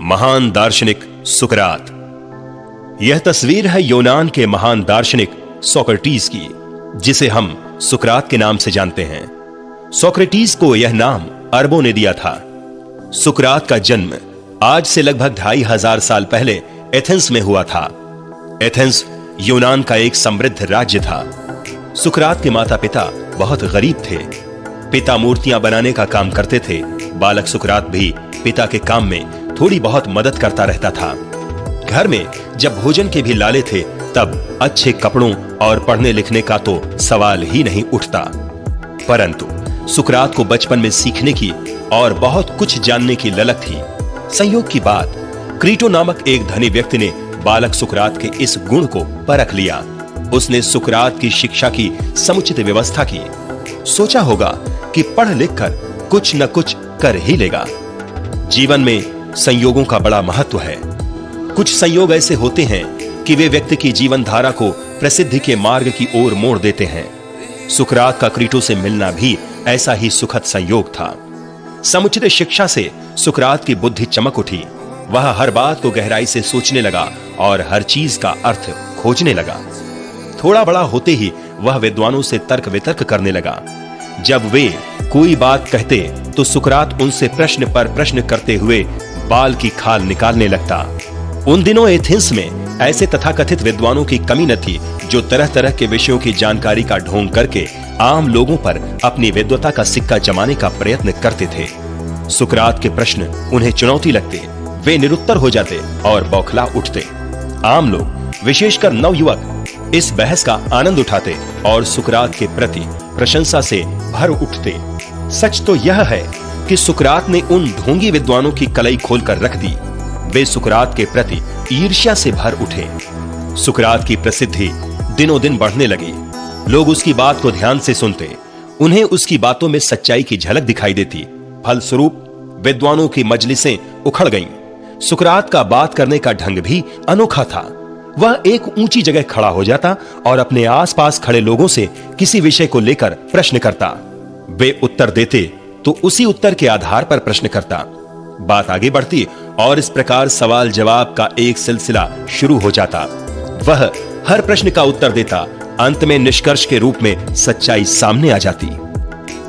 महान दार्शनिक सुकरात। यह तस्वीर है यूनान के महान दार्शनिक सोक्रेटिस की, जिसे हम सुकरात के नाम से जानते हैं। सोक्रेटिस को यह नाम अरबों ने दिया था। सुकरात का जन्म आज से लगभग 2500 साल पहले एथेंस में हुआ था। एथेंस यूनान का एक समृद्ध राज्य था। सुकरात के माता पिता बहुत गरीब थे। पिता मूर्तियां बनाने का काम करते थे। बालक सुकरात भी पिता के काम में थोड़ी बहुत मदद करता रहता था। घर में जब भोजन के भी लाले थे, तब अच्छे कपड़ों और पढ़ने लिखने का तो सवाल ही नहीं उठता। परंतु सुकरात को बचपन में सीखने की और बहुत कुछ जानने की ललक थी। संयोग की बात, क्रीटो नामक एक धनी व्यक्ति ने बालक सुकरात के इस गुण को परख लिया। उसने सुकरात की शिक्षा की समुचित व्यवस्था की। सोचा होगा कि पढ़ लिख कर कुछ न कुछ कर ही लेगा। जीवन में संयोगों का बड़ा महत्व है। कुछ संयोग ऐसे होते हैं कि वे व्यक्ति की जीवन धारा को प्रसिद्धि के मार्ग की ओर मोड़ देते हैं। सुकरात का क्रीटो से मिलना भी ऐसा ही सुखद संयोग था। समुचित शिक्षा से सुकरात की बुद्धि चमक उठी। वह हर बात को गहराई से सोचने लगा और हर चीज का अर्थ खोजने लगा। थोड़ा बड़ा होते ही वह विद्वानों से तर्क वितर्क करने लगा। जब वे कोई बात कहते तो सुकरात उनसे प्रश्न पर प्रश्न करते हुए बाल की खाल निकालने लगता। उन दिनों एथेंस में ऐसे तथाकथित विद्वानों की कमी न थी, जो तरह तरह के विषयों की जानकारी का ढोंग करके आम लोगों पर अपनी विद्वता का सिक्का जमाने का प्रयत्न करते थे। सुकरात के प्रश्न उन्हें चुनौती लगते, वे निरुत्तर हो जाते और बौखला उठते। आम लोग, विशेषकर नवयुवक, इस बहस का आनंद उठाते और सुकरात के प्रति प्रशंसा से भर उठते। सच तो यह है कि सुकरात ने उन ढोंगी विद्वानों की कलई खोलकर रख दी। वे सुकरात के प्रति ईर्ष्या से भर उठे। सुकरात की प्रसिद्धि दिनों दिन बढ़ने लगी। लोग उसकी बात को ध्यान से सुनते। उन्हें उसकी बातों में सच्चाई की झलक दिखाई देती। फलस्वरूप विद्वानों की मजलिसें उखड़ गईं। सुकरात का बात करने का ढंग भी अनोखा था। वह एक ऊंची जगह खड़ा हो जाता और अपने आसपास खड़े लोगों से किसी विषय को लेकर प्रश्न करता। वे उत्तर देते तो उसी उत्तर के आधार पर प्रश्न करता। बात आगे बढ़ती और इस प्रकार सवाल जवाब का एक सिलसिला शुरू हो जाता। वह हर प्रश्न का उत्तर देता। अंत में निष्कर्ष के रूप में सच्चाई सामने आ जाती।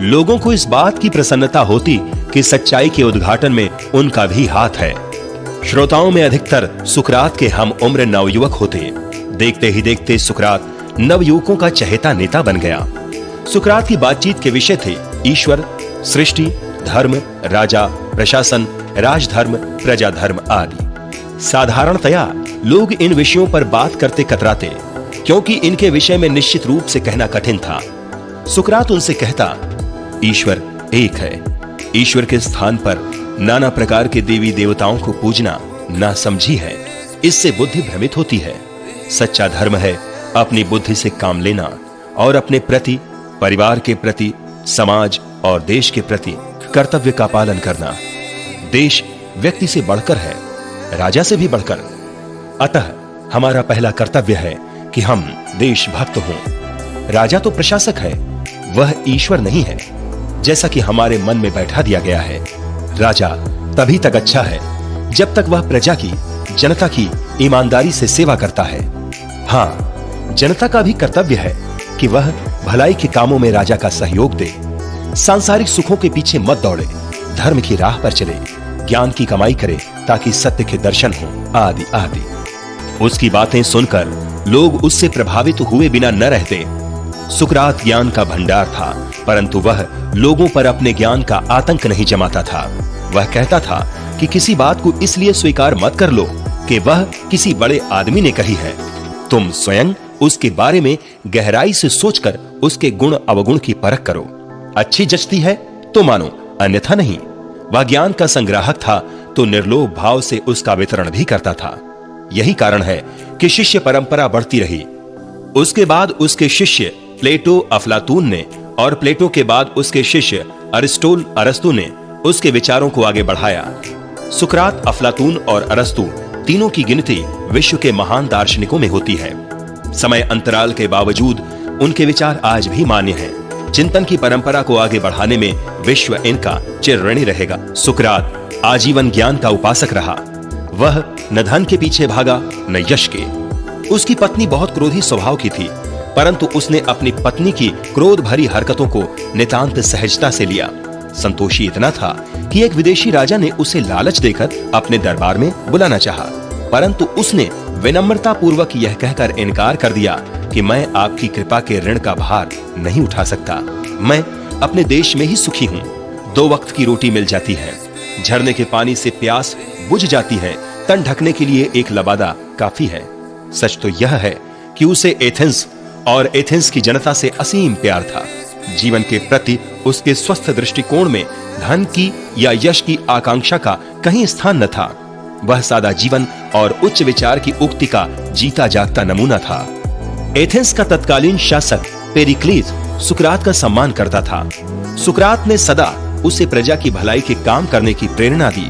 लोगों को इस बात की प्रसन्नता होती कि सच्चाई के उद्घाटन में उनका भी हाथ है। श्रोताओं में अधिकतर सुकरात के हम उम्र नवयुवक होते। देखते ही देखते सुकरात नवयुवकों का चहेता नेता बन गया। सुकरात की बातचीत के विषय थे ईश्वर, सृष्टि, धर्म, राजा, प्रशासन, राजधर्म, प्रजाधर्म आदि। साधारणतया लोग इन विषयों पर बात करते कतराते, क्योंकि इनके विषय में निश्चित रूप से कहना कठिन था। सुकरात उनसे कहता, ईश्वर एक है। ईश्वर के स्थान पर नाना प्रकार के देवी देवताओं को पूजना नासमझी है। इससे बुद्धि भ्रमित होती है। सच्चा धर्म है अपनी बुद्धि से काम लेना और अपने प्रति, परिवार के प्रति, समाज और देश के प्रति कर्तव्य का पालन करना। देश व्यक्ति से बढ़कर है, राजा से भी बढ़कर। अतः हमारा पहला कर्तव्य है कि हम देशभक्त हों। राजा तो प्रशासक है, वह ईश्वर नहीं है, जैसा कि हमारे मन में बैठा दिया गया है। राजा तभी तक अच्छा है जब तक वह प्रजा की, जनता की ईमानदारी से सेवा करता है। हाँ, जनता का भी कर्तव्य है कि वह भलाई के कामों में राजा का सहयोग दे। सांसारिक सुखों के पीछे मत दौड़े, धर्म की राह पर चले, ज्ञान की कमाई करे ताकि सत्य के दर्शन हो, आदि आदि। उसकी बातें सुनकर लोग उससे प्रभावित हुए बिना न रहते। सुकरात ज्ञान का भंडार था, परंतु वह लोगों पर अपने ज्ञान का आतंक नहीं जमाता था। वह कहता था कि किसी बात को इसलिए स्वीकार मत कर लो कि वह किसी बड़े आदमी ने कही है। तुम स्वयं उसके बारे में गहराई से सोचकर उसके गुण अवगुण की परख करो। अच्छी जचती है तो मानो, अन्यथा नहीं। वह ज्ञान का संग्राहक था तो निर्लोभ भाव से उसका वितरण भी करता था। यही कारण है कि शिष्य परंपरा बढ़ती रही। उसके बाद उसके शिष्य प्लेटो, अफलातून ने, और प्लेटो के बाद उसके शिष्य अरिस्टोल, अरस्तु ने उसके विचारों को आगे बढ़ाया। सुकरात, अफलातून और अरस्तु तीनों की गिनती विश्व के महान दार्शनिकों में होती है। समय अंतराल के बावजूद उनके विचार आज भी मान्य हैं। चिंतन की परंपरा को आगे बढ़ाने में विश्व इनका चिर ऋणी रहेगा। सुकरात आजीवन ज्ञान का उपासक रहा। वह न धन के पीछे भागा न यश के। उसकी पत्नी बहुत क्रोधी स्वभाव की थी, परंतु उसने अपनी पत्नी की क्रोध भरी हरकतों को नितांत सहजता से लिया। संतोषी इतना था कि एक विदेशी राजा ने उसे लालच देकर अपने दरबार में बुलाना चाहा, परंतु उसने विनम्रता पूर्वक यह कहकर इनकार कर दिया कि मैं आपकी कृपा के ऋण का भार नहीं उठा सकता। मैं अपने देश में ही सुखी हूँ। 2 वक्त की रोटी मिल जाती है, झरने के पानी से प्यास बुझ जाती है, तन ढकने के लिए एक लबादा काफी है। सच तो यह है कि उसे एथेंस और एथेंस की जनता से असीम प्यार था। जीवन के प्रति उसके स्वस्थ दृष्टिकोण में धन की या यश की आकांक्षा का कहीं स्थान न था। वह सादा जीवन और उच्च विचार की उक्ति का जीता जागता नमूना था। एथेंस का तत्कालीन शासक पेरिक्लीस सुकरात का सम्मान करता था। सुकरात ने सदा उसे प्रजा की भलाई के काम करने की प्रेरणा दी।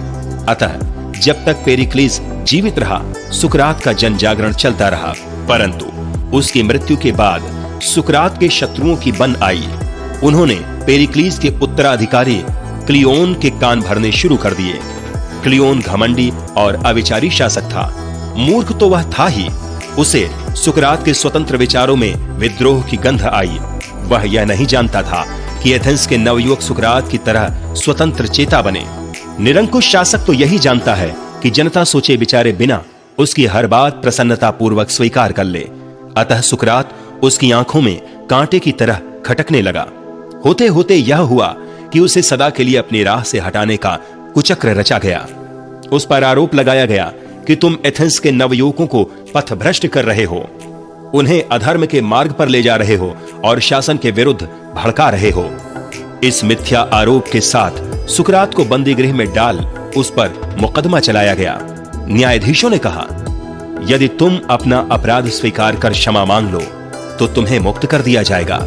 अतः जब तक पेरिक्लीस जीवित रहा, सुकरात का जन जागरण चलता रहा। परंतु उसकी मृत्यु के बाद सुकरात के शत्रुओं की बन आई। उन्होंने पेरिक्लीस के उत्तराधिकारी क्लियोन के कान भरने शुरू कर दिए। क्लियोन घमंडी और अविचारी शासक था। मूर्ख तो वह था ही, उसे सुकरात के स्वतंत्र विचारों में विद्रोह की गंध आई। वह यह नहीं जानता था कि एथेंस के नवयुवक सुकरात की तरह स्वतंत्र चेता बने। निरंकुश शासक तो यही जानता है कि जनता सोचे विचारे बिना उसकी हर बात प्रसन्नता पूर्वक स्वीकार कर ले। अतः सुकरात उसकी आंखों में कांटे की तरह खटकने लगा। होते होते यह हुआ कि उसे सदा के लिए अपनी राह से हटाने का कुचक्र रचा गया। उस पर आरोप लगाया गया कि तुम एथेंस के नवयुवकों को पथभ्रष्ट कर रहे हो, उन्हें अधर्म के मार्ग पर ले जा रहे हो और शासन के विरुद्ध भड़का रहे हो। इस मिथ्या आरोप के साथ सुकरात को बंदी गृह में डाल उस पर मुकदमा चलाया गया। न्यायाधीशों ने कहा, यदि तुम अपना अपराध स्वीकार कर क्षमा मांग लो तो तुम्हें मुक्त कर दिया जाएगा।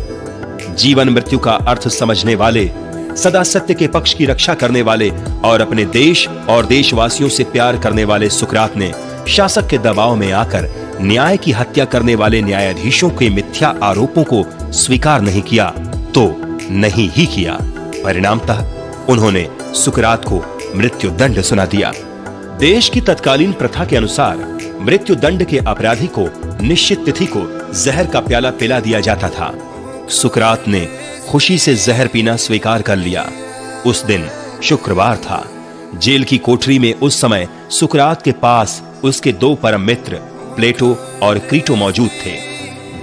जीवन मृत्यु का अर्थ समझने वाले, सदा सत्य के पक्ष की रक्षा करने वाले और अपने देश और देशवासियों से प्यार करने वाले सुकरात ने शासक के दबाव में आकर न्याय की हत्या करने वाले न्यायाधीशों के मिथ्या आरोपों को स्वीकार नहीं किया तो नहीं ही किया। परिणामतः उन्होंने सुकरात को मृत्यु दंड सुना दिया। देश की तत्कालीन प्रथा के अनुसार मृत्यु दंड के अपराधी को निश्चित तिथि को जहर का प्याला पिला दिया जाता था। सुकरात ने खुशी से जहर पीना स्वीकार कर लिया। उस दिन शुक्रवार था। जेल की कोठरी में उस समय सुकरात के पास उसके 2 परम मित्र प्लेटो और क्रीटो मौजूद थे।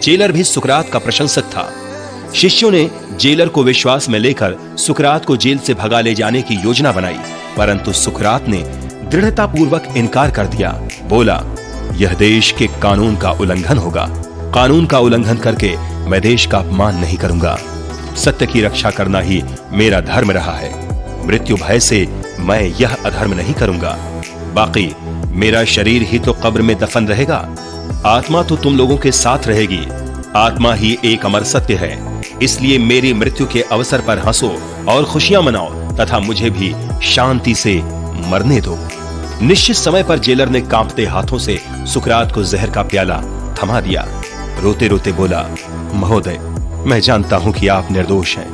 जेलर भी सुकरात का प्रशंसक था। शिष्यों ने जेलर को विश्वास में लेकर सुकरात को जेल से भगा ले जाने की योजना बनाई, परंतु सुकरात ने दृढ़ता पूर्वक इनकार कर दिया। बोला, यह देश के कानून का उल्लंघन होगा। कानून का उल्लंघन करके मैं देश का अपमान नहीं करूंगा। सत्य की रक्षा करना ही मेरा धर्म रहा है। मृत्यु भय से मैं यह अधर्म नहीं करूंगा। बाकी मेरा शरीर ही तो कब्र में दफन रहेगा, आत्मा तो तुम लोगों के साथ रहेगी। आत्मा ही एक अमर सत्य है, इसलिए मेरी मृत्यु के अवसर पर हंसो और खुशियां मनाओ तथा मुझे भी शांति से मरने दो। निश्चित समय पर जेलर ने कांपते हाथों से सुकरात को जहर का प्याला थमा दिया। रोते रोते बोला, महोदय, मैं जानता हूं कि आप निर्दोष हैं,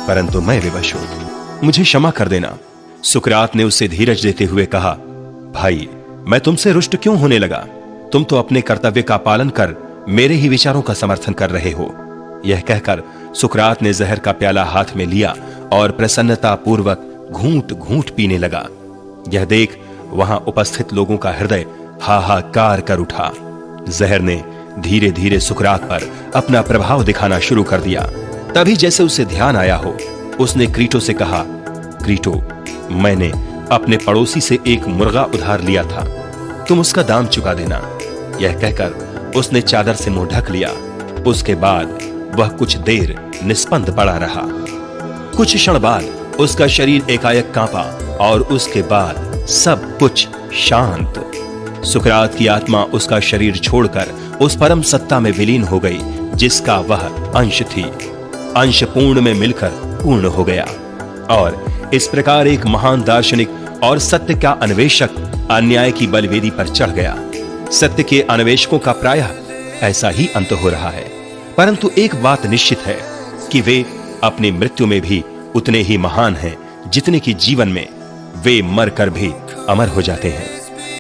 परंतु मैं विवश हूं, मुझे क्षमा कर देना। सुकरात ने उसे धीरज देते हुए कहा, भाई, मैं तुमसे रुष्ट क्यों होने लगा? तुम तो अपने कर्तव्य का पालन कर मेरे ही विचारों का समर्थन कर रहे हो। यह कहकर सुकरात ने जहर का प्याला हाथ में लिया और प्रसन्नता पूर्वक घूंट घूंट पीने लगा। यह देख वहां उपस्थित लोगों का हृदय हाहाकार कर उठा। जहर ने धीरे धीरे सुकरात पर अपना प्रभाव दिखाना शुरू कर दिया। तभी जैसे उसे ध्यान आया हो, उसने क्रीटो से कहा, क्रीटो, मैंने अपने पड़ोसी से एक मुर्गा उधार लिया था, तुम उसका दाम चुका देना। यह कहकर उसने चादर से मुंह ढक लिया। उसके बाद वह कुछ देर निस्पंद पड़ा रहा। कुछ क्षण बाद उसका शरीर एकाएक कांपा और उसके बाद सब कुछ शांत। सुकरात की आत्मा उसका शरीर छोड़कर उस परम सत्ता में विलीन हो गई जिसका वह अंश थी। अंश पूर्ण में मिलकर पूर्ण हो गया और इस प्रकार एक महान दार्शनिक और सत्य का अन्वेषक अन्याय की बलवेदी पर चढ़ गया। सत्य के अन्वेषकों का प्रायः ऐसा ही अंत हो रहा है, परंतु एक बात निश्चित है कि वे अपनी मृत्यु में भी उतने ही महान हैं जितने कि जीवन में वे मरकर भी अमर हो जाते हैं।